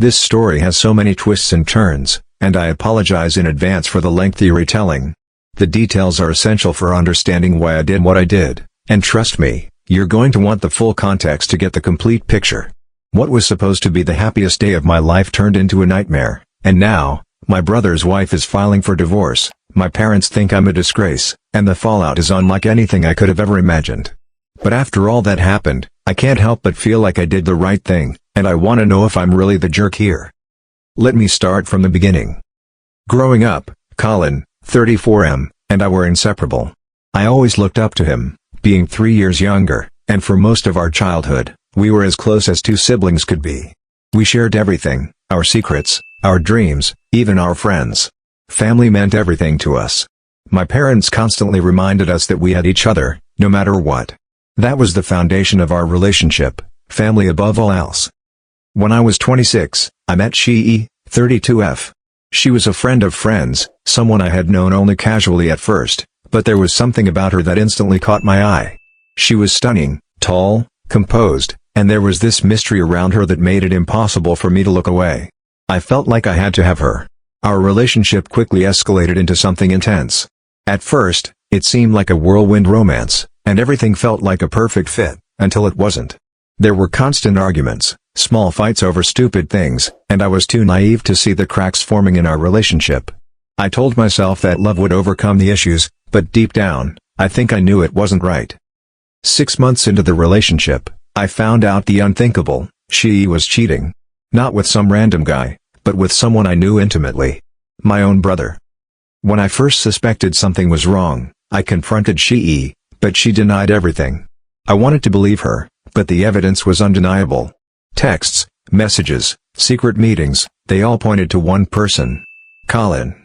This story has so many twists and turns, and I apologize in advance for the lengthy retelling. The details are essential for understanding why I did what I did, and trust me, you're going to want the full context to get the complete picture. What was supposed to be the happiest day of my life turned into a nightmare, and now, my brother's wife is filing for divorce, my parents think I'm a disgrace, and the fallout is unlike anything I could have ever imagined. But after all that happened, I can't help but feel like I did the right thing, and I want to know if I'm really the jerk here. Let me start from the beginning. Growing up, Colin, 34M, and I were inseparable. I always looked up to him, being 3 years younger, and for most of our childhood, we were as close as two siblings could be. We shared everything, our secrets, our dreams, even our friends. Family meant everything to us. My parents constantly reminded us that we had each other, no matter what. That was the foundation of our relationship, family above all else. When I was 26, I met she, 32F. She was a friend of friends, someone I had known only casually at first, but there was something about her that instantly caught my eye. She was stunning, tall, composed, and there was this mystery around her that made it impossible for me to look away. I felt like I had to have her. Our relationship quickly escalated into something intense. At first, it seemed like a whirlwind romance, and everything felt like a perfect fit, until it wasn't. There were constant arguments, small fights over stupid things, and I was too naive to see the cracks forming in our relationship. I told myself that love would overcome the issues, but deep down, I think I knew it wasn't right. 6 months into the relationship, I found out the unthinkable: she was cheating. Not with some random guy, but with someone I knew intimately. My own brother. When I first suspected something was wrong, I confronted she, but she denied everything. I wanted to believe her, but the evidence was undeniable. Texts, messages, secret meetings, they all pointed to one person: Colin.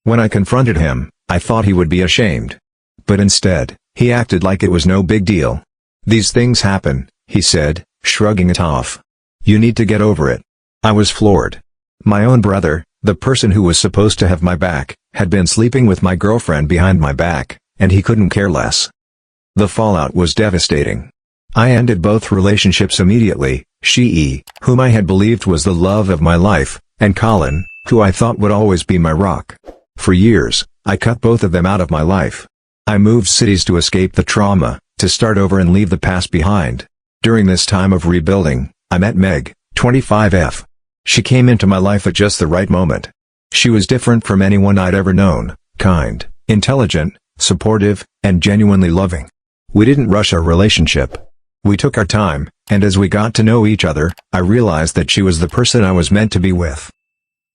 When I confronted him, I thought he would be ashamed. But instead, he acted like it was no big deal. "These things happen," he said, shrugging it off. "You need to get over it." I was floored. My own brother, the person who was supposed to have my back, had been sleeping with my girlfriend behind my back, and he couldn't care less. The fallout was devastating. I ended both relationships immediately: she, whom I had believed was the love of my life, and Colin, who I thought would always be my rock. For years, I cut both of them out of my life. I moved cities to escape the trauma, to start over and leave the past behind. During this time of rebuilding, I met Meg, 25F. She came into my life at just the right moment. She was different from anyone I'd ever known: kind, intelligent, supportive, and genuinely loving. We didn't rush our relationship. We took our time, and as we got to know each other, I realized that she was the person I was meant to be with.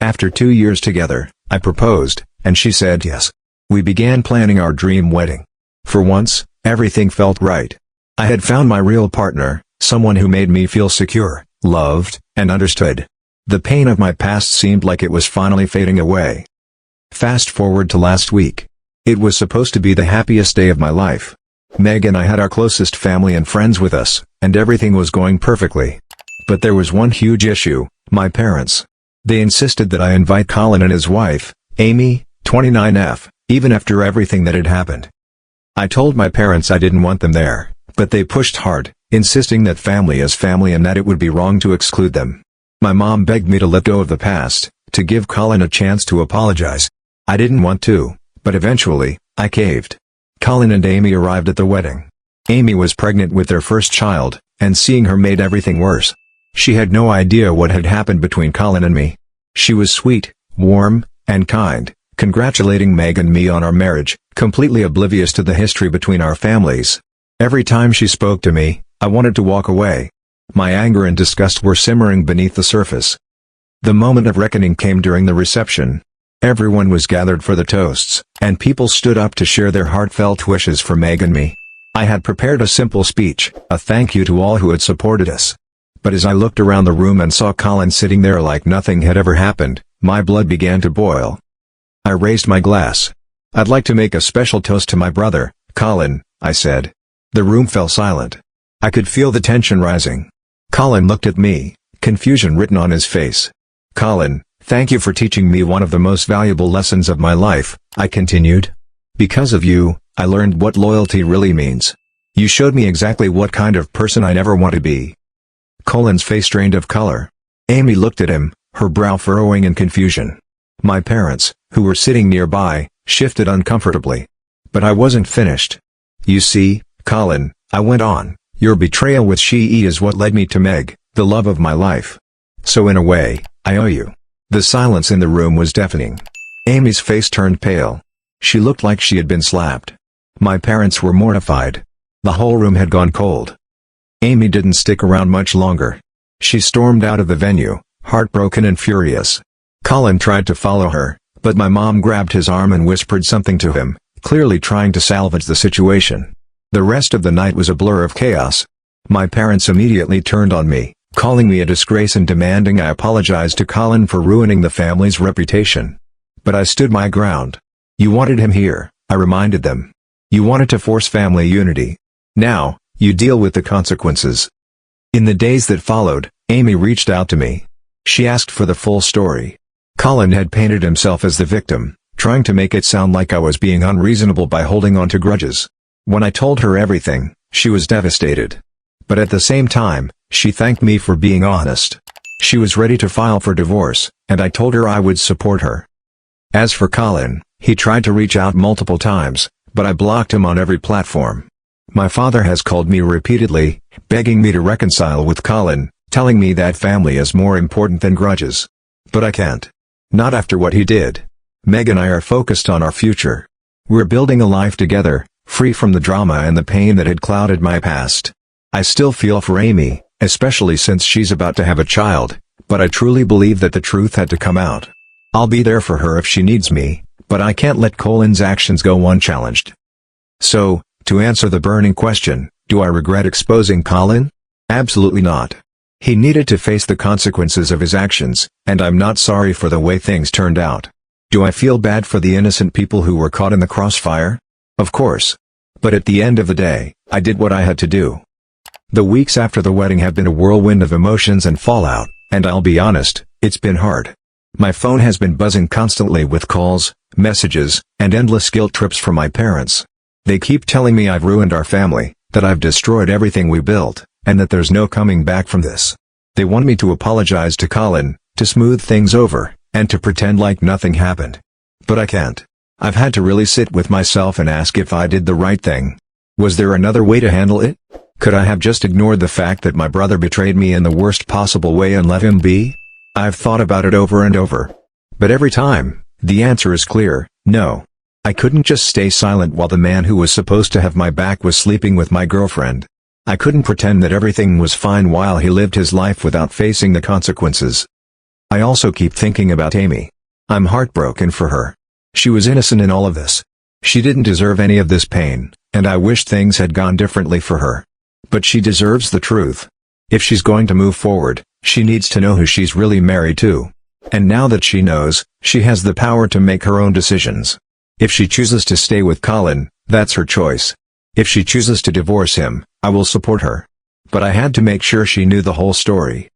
After 2 years together, I proposed, and she said yes. We began planning our dream wedding. For once, everything felt right. I had found my real partner, someone who made me feel secure, loved, and understood. The pain of my past seemed like it was finally fading away. Fast forward to last week. It was supposed to be the happiest day of my life. Meg and I had our closest family and friends with us, and everything was going perfectly. But there was one huge issue: my parents. They insisted that I invite Colin and his wife, Amy, 29F, even after everything that had happened. I told my parents I didn't want them there, but they pushed hard, insisting that family is family and that it would be wrong to exclude them. My mom begged me to let go of the past, to give Colin a chance to apologize. I didn't want to, but eventually, I caved. Colin and Amy arrived at the wedding. Amy was pregnant with their first child, and seeing her made everything worse. She had no idea what had happened between Colin and me. She was sweet, warm, and kind, congratulating Meg and me on our marriage, completely oblivious to the history between our families. Every time she spoke to me, I wanted to walk away. My anger and disgust were simmering beneath the surface. The moment of reckoning came during the reception. Everyone was gathered for the toasts, and people stood up to share their heartfelt wishes for Meg and me. I had prepared a simple speech, a thank you to all who had supported us. But as I looked around the room and saw Colin sitting there like nothing had ever happened, my blood began to boil. I raised my glass. "I'd like to make a special toast to my brother, Colin," I said. The room fell silent. I could feel the tension rising. Colin looked at me, confusion written on his face. "Colin, thank you for teaching me one of the most valuable lessons of my life," I continued. "Because of you, I learned what loyalty really means. You showed me exactly what kind of person I never want to be." Colin's face drained of color. Amy looked at him, her brow furrowing in confusion. My parents, who were sitting nearby, shifted uncomfortably. But I wasn't finished. You see, Colin, I went on, your betrayal with She is what led me to Meg, the love of my life. So in a way, I owe you. The silence in the room was deafening. Amy's face turned pale. She looked like she had been slapped. My parents were mortified. The whole room had gone cold. Amy didn't stick around much longer. She stormed out of the venue, heartbroken and furious. Colin tried to follow her, but my mom grabbed his arm and whispered something to him, clearly trying to salvage the situation. The rest of the night was a blur of chaos. My parents immediately turned on me, calling me a disgrace and demanding I apologize to Colin for ruining the family's reputation. But I stood my ground. You wanted him here, I reminded them. You wanted to force family unity. Now, you deal with the consequences. In the days that followed, Amy reached out to me. She asked for the full story. Colin had painted himself as the victim, trying to make it sound like I was being unreasonable by holding on to grudges. When I told her everything, she was devastated. But at the same time, she thanked me for being honest. She was ready to file for divorce, and I told her I would support her. As for Colin, he tried to reach out multiple times, but I blocked him on every platform. My father has called me repeatedly, begging me to reconcile with Colin, telling me that family is more important than grudges. But I can't. Not after what he did. Meg and I are focused on our future. We're building a life together, free from the drama and the pain that had clouded my past. I still feel for Amy, especially since she's about to have a child, but I truly believe that the truth had to come out. I'll be there for her if she needs me, but I can't let Colin's actions go unchallenged. So, to answer the burning question, do I regret exposing Colin? Absolutely not. He needed to face the consequences of his actions, and I'm not sorry for the way things turned out. Do I feel bad for the innocent people who were caught in the crossfire? Of course. But at the end of the day, I did what I had to do. The weeks after the wedding have been a whirlwind of emotions and fallout, and I'll be honest, it's been hard. My phone has been buzzing constantly with calls, messages, and endless guilt trips from my parents. They keep telling me I've ruined our family, that I've destroyed everything we built, and that there's no coming back from this. They want me to apologize to Colin, to smooth things over, and to pretend like nothing happened. But I can't. I've had to really sit with myself and ask if I did the right thing. Was there another way to handle it? Could I have just ignored the fact that my brother betrayed me in the worst possible way and let him be? I've thought about it over and over. But every time, the answer is clear, no. I couldn't just stay silent while the man who was supposed to have my back was sleeping with my girlfriend. I couldn't pretend that everything was fine while he lived his life without facing the consequences. I also keep thinking about Amy. I'm heartbroken for her. She was innocent in all of this. She didn't deserve any of this pain, and I wish things had gone differently for her. But she deserves the truth. If she's going to move forward, she needs to know who she's really married to. And now that she knows, she has the power to make her own decisions. If she chooses to stay with Colin, that's her choice. If she chooses to divorce him, I will support her. But I had to make sure she knew the whole story.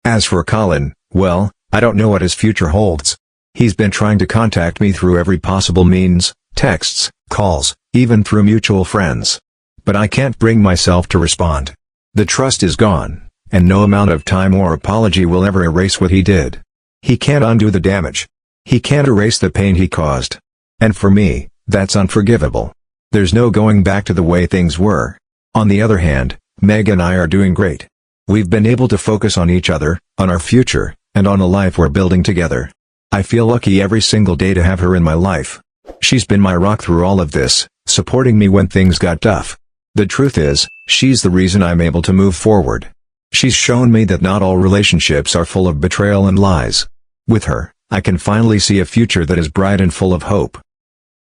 As for Colin, well, I don't know what his future holds. He's been trying to contact me through every possible means, texts, calls, even through mutual friends. But I can't bring myself to respond. The trust is gone, and no amount of time or apology will ever erase what he did. He can't undo the damage. He can't erase the pain he caused. And for me, that's unforgivable. There's no going back to the way things were. On the other hand, Meg and I are doing great. We've been able to focus on each other, on our future, and on a life we're building together. I feel lucky every single day to have her in my life. She's been my rock through all of this, supporting me when things got tough. The truth is, she's the reason I'm able to move forward. She's shown me that not all relationships are full of betrayal and lies. With her, I can finally see a future that is bright and full of hope.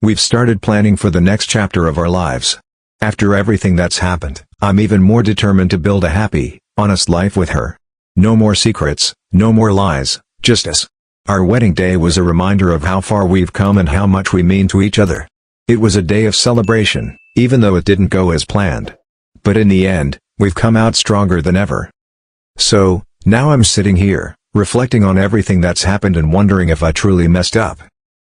We've started planning for the next chapter of our lives. After everything that's happened, I'm even more determined to build a happy, honest life with her. No more secrets, no more lies, just us. Our wedding day was a reminder of how far we've come and how much we mean to each other. It was a day of celebration, even though it didn't go as planned. But in the end, we've come out stronger than ever. So, now I'm sitting here, reflecting on everything that's happened and wondering if I truly messed up.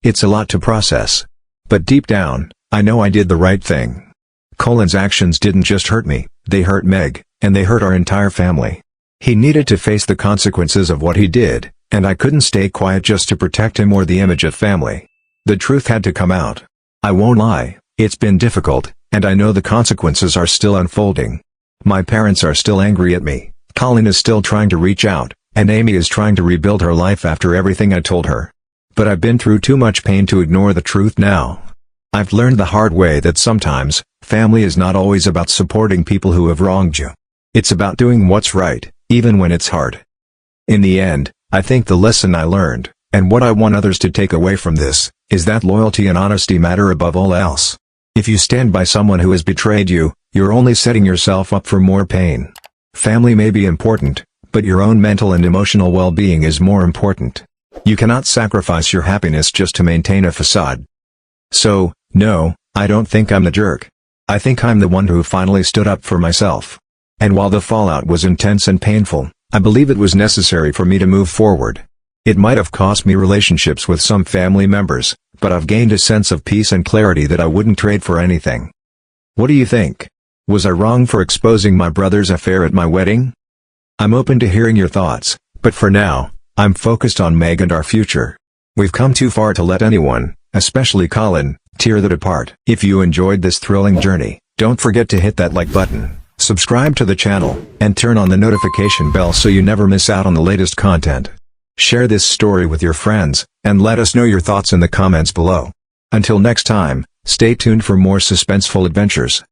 It's a lot to process. But deep down, I know I did the right thing. Colin's actions didn't just hurt me, they hurt Meg, and they hurt our entire family. He needed to face the consequences of what he did, and I couldn't stay quiet just to protect him or the image of family. The truth had to come out. I won't lie, it's been difficult, and I know the consequences are still unfolding. My parents are still angry at me, Colin is still trying to reach out, and Amy is trying to rebuild her life after everything I told her. But I've been through too much pain to ignore the truth now. I've learned the hard way that sometimes, family is not always about supporting people who have wronged you. It's about doing what's right, even when it's hard. In the end, I think the lesson I learned, and what I want others to take away from this, is that loyalty and honesty matter above all else. If you stand by someone who has betrayed you, you're only setting yourself up for more pain. Family may be important, but your own mental and emotional well-being is more important. You cannot sacrifice your happiness just to maintain a facade. So, no, I don't think I'm the jerk. I think I'm the one who finally stood up for myself. And while the fallout was intense and painful, I believe it was necessary for me to move forward. It might have cost me relationships with some family members, but I've gained a sense of peace and clarity that I wouldn't trade for anything. What do you think? Was I wrong for exposing my brother's affair at my wedding? I'm open to hearing your thoughts, but for now, I'm focused on Meg and our future. We've come too far to let anyone, especially Colin, tear that apart. If you enjoyed this thrilling journey, don't forget to hit that like button, subscribe to the channel, and turn on the notification bell so you never miss out on the latest content. Share this story with your friends, and let us know your thoughts in the comments below. Until next time, stay tuned for more suspenseful adventures.